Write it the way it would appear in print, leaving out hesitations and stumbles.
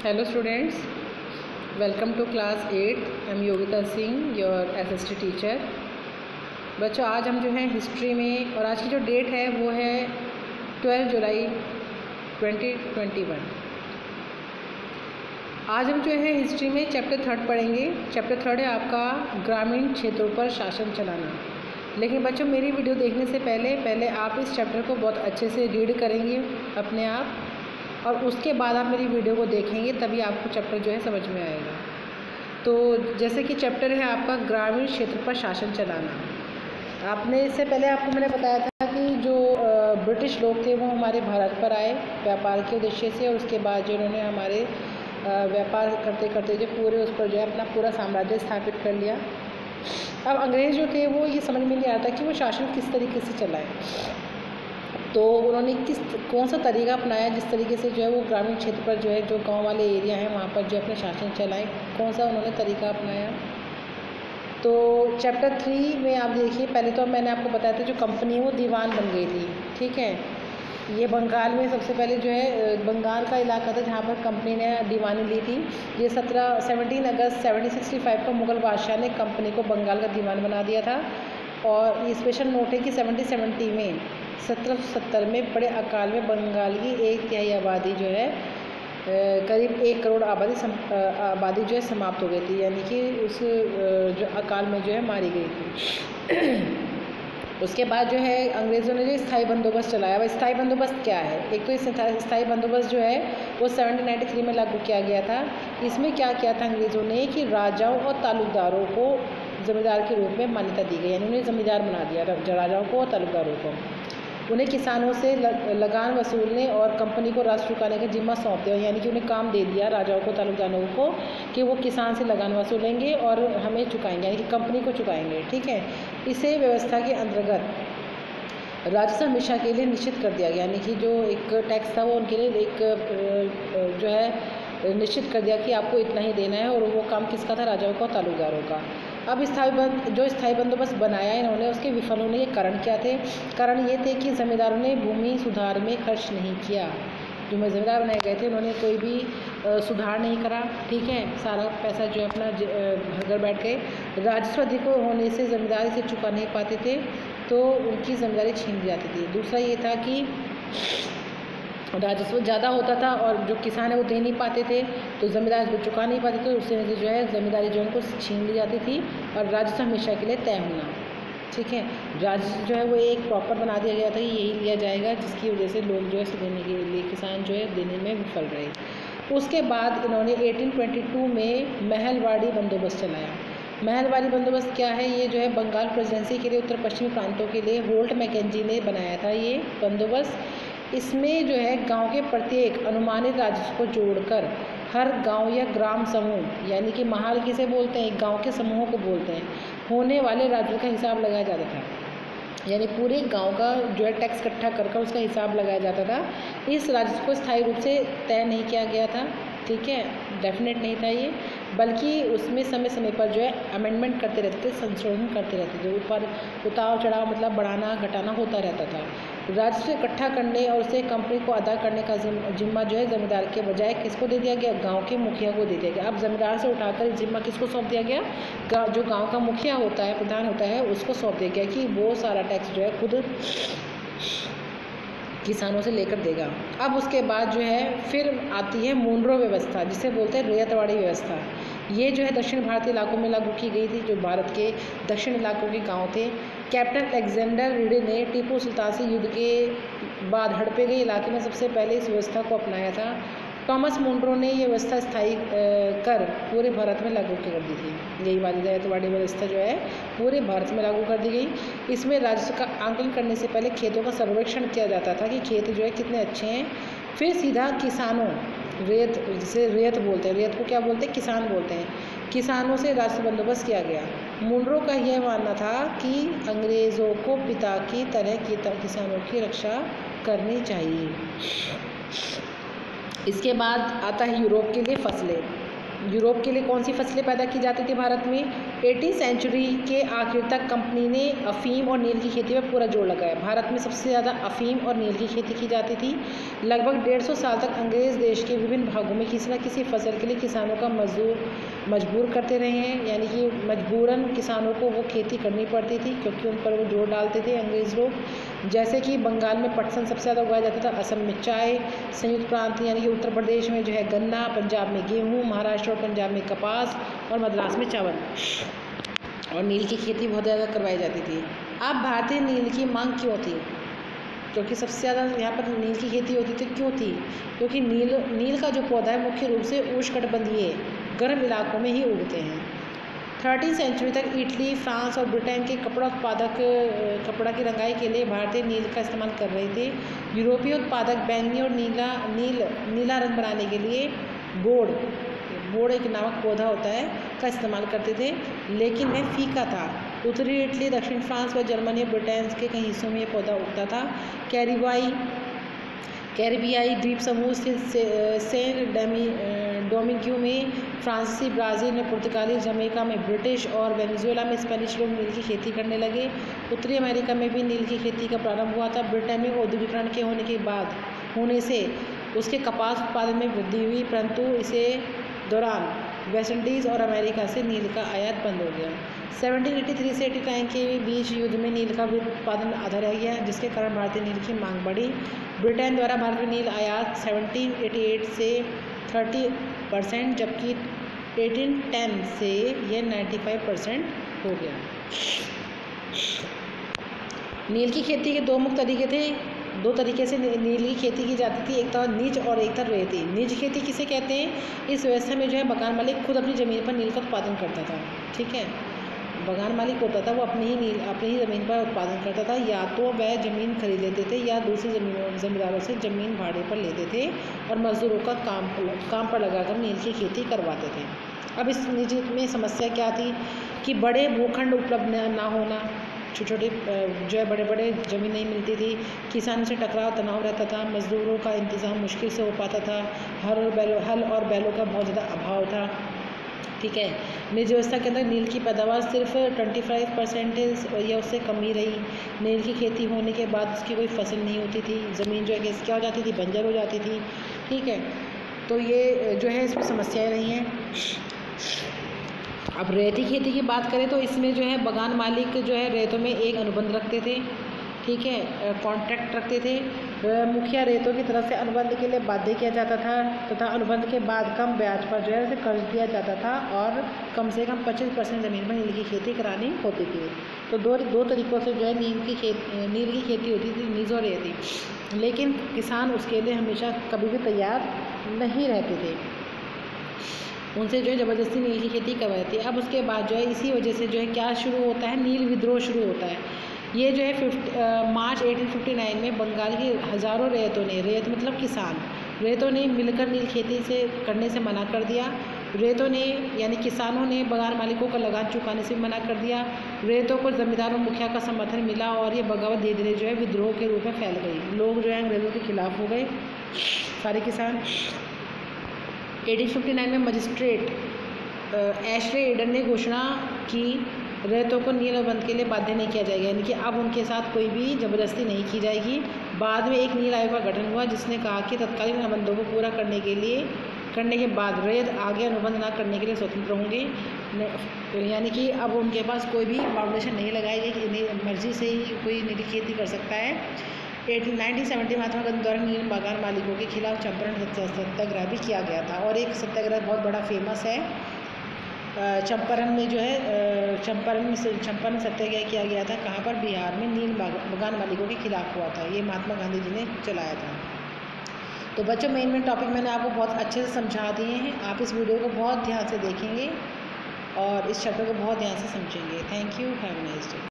Hello students, welcome to class 8. I am Yogita Singh, your SST teacher. बच्चों, आज हम जो है हिस्ट्री में, और आज की जो डेट है वो है 12 जुलाई 2021। आज हम जो है हिस्ट्री में चैप्टर 3 पढ़ेंगे। चैप्टर 3 है आपका ग्रामीण क्षेत्रों पर शासन चलाना। लेकिन बच्चों, मेरी वीडियो देखने से पहले आप इस चैप्टर को बहुत अच्छे से रीड करेंगे अपने आप, और उसके बाद आप मेरी वीडियो को देखेंगे, तभी आपको चैप्टर जो है समझ में आएगा। तो जैसे कि चैप्टर है आपका ग्रामीण क्षेत्र पर शासन चलाना। आपने इससे पहले आपको मैंने बताया था कि जो ब्रिटिश लोग थे वो हमारे भारत पर आए व्यापार के उद्देश्य से, और उसके बाद जो उन्होंने हमारे व्यापार करते करते जो पूरे उस पर जो है अपना पूरा साम्राज्य स्थापित कर लिया। अब अंग्रेज़ जो थे वो ये समझ में नहीं आता कि वो शासन किस तरीके से चलाएं, तो उन्होंने कौन सा तरीका अपनाया जिस तरीके से जो है वो ग्रामीण क्षेत्र पर जो है जो गांव वाले एरिया हैं वहाँ पर जो अपने शासन चलाएं, कौन सा उन्होंने तरीका अपनाया। तो चैप्टर 3 में आप देखिए, पहले तो मैंने आपको बताया था जो कंपनी है वो दीवान बन गई थी। ठीक है, ये बंगाल में सबसे पहले जो है बंगाल का इलाका था जहाँ पर कंपनी ने दीवानी ली थी। ये 17 अगस्त 1765 को मुग़ल बादशाह ने कंपनी को बंगाल का दीवान बना दिया था। और ये स्पेशल नोट है कि 1770 में 1770 में बड़े अकाल में बंगाल की 1/3 आबादी जो है करीब 1 करोड़ आबादी जो है समाप्त हो गई थी, यानी कि उस जो अकाल में जो है मारी गई थी। उसके बाद जो है अंग्रेज़ों ने जो स्थायी बंदोबस्त चलाया। अब स्थायी बंदोबस्त क्या है? एक तो स्थायी बंदोबस्त जो है वो 1793 में लागू किया गया था। इसमें क्या किया था अंग्रेज़ों ने कि राजाओं और तालुकदारों को ज़मींदार के रूप में मान्यता दी गई, यानी उन्हें ज़मींदार बना दिया राजाओं को और तालुकदारों को। उन्हें किसानों से लगान वसूलने और कंपनी को राशि चुकाने का जिम्मा सौंप दिया, यानी कि उन्हें काम दे दिया राजाओं को तालुकदारों को कि वो किसान से लगान वसूलेंगे और हमें चुकाएंगे, यानी कि कंपनी को चुकाएंगे। ठीक है, इसे व्यवस्था के अंतर्गत राजस्व हमेशा के लिए निश्चित कर दिया गया, यानी कि जो एक टैक्स था वो उनके लिए एक जो है निश्चित कर दिया कि आपको इतना ही देना है, और वो काम किसका था? राजाओं का, तालुकदारों का। अब स्थायी बंदोबस्त बनाया इन्होंने, उसके विफल होने के कारण क्या थे? कारण ये थे कि ज़मींदारों ने भूमि सुधार में खर्च नहीं किया। जो ज़मींदार बनाए गए थे उन्होंने कोई भी सुधार नहीं करा। ठीक है, सारा पैसा जो है अपना घर बैठ गए। राजस्व अधिक होने से ज़मींदार इसे चुका नहीं पाते थे, तो उनकी ज़मींदारी छीन ली जाती थी। दूसरा ये था कि राजस्व ज़्यादा होता था और जो किसान है वो दे नहीं पाते थे, तो ज़मींदार इसको चुका नहीं पाते थे, उससे जो है ज़मींदारी जो है उनको छीन ली जाती थी, और राजस्व हमेशा के लिए तय होना। ठीक है, राजस्व जो है वो एक प्रॉपर बना दिया गया था कि यही लिया जाएगा, जिसकी वजह से लोग जो है देने के लिए किसान जो है देने में विफल रहे। उसके बाद इन्होंने 1822 में महलवाड़ी बंदोबस्त चलाया। महलवाड़ी बंदोबस्त क्या है? ये जो है बंगाल प्रेसिडेंसी के लिए उत्तर पश्चिमी प्रांतों के लिए होल्ट मैकेंजी ने बनाया था ये बंदोबस्त। इसमें जो है गांव के प्रत्येक अनुमानित राजस्व को जोड़कर हर गांव या ग्राम समूह, यानी कि महाल किसे बोलते हैं? गांव के समूहों को बोलते हैं, होने वाले राजस्व का हिसाब लगाया जाता था, यानी पूरे गांव का जो है टैक्स इकट्ठा कर उसका हिसाब लगाया जाता था। इस राजस्व को स्थायी रूप से तय नहीं किया गया था। ठीक है, डेफिनेट नहीं था ये, बल्कि उसमें समय समय पर जो है अमेंडमेंट करते रहते थे, संशोधन करते रहते थे, ऊपर उतार चढ़ाव मतलब बढ़ाना घटाना होता रहता था। राजस्व इकट्ठा करने और उसे कंपनी को अदा करने का जिम्मा जो है ज़मींदार के बजाय किसको दे दिया गया? गांव के मुखिया को दे दिया गया। अब ज़मींदार से उठाकर जिम्मा किसको सौंप दिया गया? जो गांव का मुखिया होता है, प्रधान होता है, उसको सौंप दिया गया कि वो सारा टैक्स जो है खुद किसानों से लेकर देगा। अब उसके बाद जो है फिर आती है मुनरो व्यवस्था, जिसे बोलते हैं रैयतवाड़ी व्यवस्था। ये जो है दक्षिण भारतीय इलाकों में लागू की गई थी, जो भारत के दक्षिण इलाकों के गांव थे। कैप्टन अलेक्जेंडर रीडे ने टीपू सुल्तान से युद्ध के बाद हड़पे गए इलाके में सबसे पहले इस व्यवस्था को अपनाया था। टॉमस मुनरो ने ये व्यवस्था स्थायी कर पूरे भारत में लागू कर दी थी। यही वाली रैयतवाड़ी व्यवस्था जो है पूरे भारत में लागू कर दी गई। इसमें राजस्व का आंकलन करने से पहले खेतों का सर्वेक्षण किया जाता था कि खेत जो है कितने अच्छे हैं। फिर सीधा किसानों, रेत, जिसे रेत बोलते हैं, रेत को क्या बोलते हैं? किसान बोलते हैं, किसानों से राजस्व बंदोबस्त किया गया। मुनरो का यह मानना था कि अंग्रेज़ों को पिता की तरह किसानों की रक्षा करनी चाहिए। इसके बाद आता है यूरोप के लिए फसलें। यूरोप के लिए कौन सी फसलें पैदा की जाती थी भारत में? 18वीं सेंचुरी के आखिर तक कंपनी ने अफीम और नील की खेती पर पूरा जोर लगाया। भारत में सबसे ज़्यादा अफीम और नील की खेती की जाती थी। लगभग 150 साल तक अंग्रेज़ देश के विभिन्न भागों में किसी न किसी फसल के लिए किसानों का मजबूर करते रहे हैं, यानी कि मजबूरन किसानों को वो खेती करनी पड़ती थी क्योंकि उन पर वो जोर डालते थे अंग्रेज़ लोग। जैसे कि बंगाल में पटसन सबसे ज़्यादा उगाया जाता था, असम में चाय, संयुक्त प्रांत यानी कि उत्तर प्रदेश में जो है गन्ना, पंजाब में गेहूँ, महाराष्ट्र और पंजाब में कपास और मद्रास में चावल और नील की खेती बहुत ज़्यादा करवाई जाती थी। अब भारतीय नील की मांग क्यों थी? क्योंकि सबसे ज़्यादा यहाँ पर नील की खेती होती थी। क्यों थी? क्योंकि नील का जो पौधा है मुख्य रूप से उष्णकटिबंधीय गर्म इलाकों में ही उगते हैं। 13वीं सेंचुरी तक इटली, फ्रांस और ब्रिटेन के कपड़ा की रंगाई के लिए भारतीय नील का इस्तेमाल कर रहे थे। यूरोपीय उत्पादक बैंगनी और नीला रंग बनाने के लिए बोड़ एक नामक पौधा होता है का इस्तेमाल करते थे, लेकिन वह फीका था। उत्तरी इटली, दक्षिण फ्रांस व जर्मनी, ब्रिटेन के कई हिस्सों में ये पौधा उगता था। कैरिबियाई द्वीप समूह स्थित सेंट डोमिंगो में फ्रांसीसी, ब्राज़ील में पुर्तगाली, जमैका में ब्रिटिश और वेनेजुएला में स्पेनिश लोग नील की खेती करने लगे। उत्तरी अमेरिका में भी नील की खेती का प्रारंभ हुआ था। ब्रिटेन में औद्योगिकरण के होने से उसके कपास उत्पादन में वृद्धि हुई, परंतु इसे दौरान वेस्ट इंडीज़ और अमेरिका से नील का आयात बंद हो गया। 1783 से 89 के बीच युद्ध में नील का उत्पादन आधा रह गया, जिसके कारण भारतीय नील की मांग बढ़ी। ब्रिटेन द्वारा भारत में नील आयात 1788 से 30%, जबकि 1810 से यह 95% हो गया। नील की खेती के दो मुख्य तरीके थे। दो तरीके से नील की खेती की जाती थी, एक था निज और एक था रेती। निज खेती किसे कहते हैं? इस व्यवस्था में जो है बगान मालिक खुद अपनी ज़मीन पर नील का उत्पादन करता था। ठीक है, बगान मालिक होता था वो अपनी ही ज़मीन पर उत्पादन करता था। या तो वह ज़मीन खरीद लेते थे या दूसरे ज़मींदारों से ज़मीन भाड़े पर लेते थे और मज़दूरों का काम पर लगाकर नील की खेती करवाते थे। अब इस निज में समस्या क्या थी कि बड़े भूखंड उपलब्ध ना होना, छोटे जो है बड़े ज़मीन नहीं मिलती थी, किसानों से टकराव तनाव रहता था, मज़दूरों का इंतज़ाम मुश्किल से हो पाता था, हल और बैलों का बहुत ज़्यादा अभाव था। ठीक है, निज व्यवस्था के अंदर नील की पैदावार सिर्फ 25% या उससे कम ही रही। नील की खेती होने के बाद उसकी कोई फसल नहीं होती थी, ज़मीन जो है क्या हो जाती थी, बंजर हो जाती थी। ठीक है, तो ये जो है इसमें समस्याएं रही हैं। अब रेती खेती की बात करें तो इसमें जो है बगान मालिक जो है रेतों में एक अनुबंध रखते थे। ठीक है, कॉन्ट्रैक्ट रखते थे। मुखिया रेतों की तरफ से अनुबंध के लिए बाध्य किया जाता था तथा अनुबंध के बाद कम ब्याज पर जो है उसे कर्ज दिया जाता था और कम से कम 25% ज़मीन पर नील की खेती करानी होती थी। तो दो तरीक़ों से जो है नील की खेती होती थी, निज और रेती। लेकिन किसान उसके लिए हमेशा कभी भी तैयार नहीं रहते थे, उनसे जो है ज़बरदस्ती नील की खेती करवाती है। अब उसके बाद जो है इसी वजह से जो है क्या शुरू होता है, नील विद्रोह शुरू होता है। ये जो है मार्च 1859 में बंगाल की हज़ारों रेत मतलब किसान रेतों ने मिलकर नील खेती करने से मना कर दिया। रेतों ने यानी किसानों ने बगान मालिकों का लगान चुकाने से मना कर दिया। रेतों को जमींदारों मुखिया का समर्थन मिला और ये बगावत धीरे धीरे जो है विद्रोह के रूप में फैल गई। लोग जो है अंग्रेज़ों के खिलाफ हो गए, सारे किसान। 1859 में मजिस्ट्रेट एशले एडन ने घोषणा की रेतों को नील अनुबंध के लिए बाध्य नहीं किया जाएगा, यानी कि अब उनके साथ कोई भी ज़बरदस्ती नहीं की जाएगी। बाद में एक नील आयोग का गठन हुआ जिसने कहा कि तत्कालीन अनुबंधों को पूरा करने के बाद रेत आगे अनुबंध न करने के लिए स्वतंत्र होंगे, यानी कि अब उनके पास कोई भी बाउंडेशन नहीं लगाएगी कि मर्जी से ही कोई नील खेती कर सकता है। 1970 महात्मा गांधी द्वारा नील बागान मालिकों के खिलाफ चंपारण सत्याग्रह भी किया गया था और एक सत्याग्रह बहुत बड़ा फेमस है। चंपारण में जो है चंपारण सत्याग्रह किया गया था। कहाँ पर? बिहार में नील बागान मालिकों के खिलाफ हुआ था। ये महात्मा गांधी जी ने चलाया था। तो बच्चों मेन टॉपिक मैंने आपको बहुत अच्छे से समझा दिए हैं। आप इस वीडियो को बहुत ध्यान से देखेंगे और इस चैप्टर को बहुत ध्यान से समझेंगे। Thank you, have a nice day.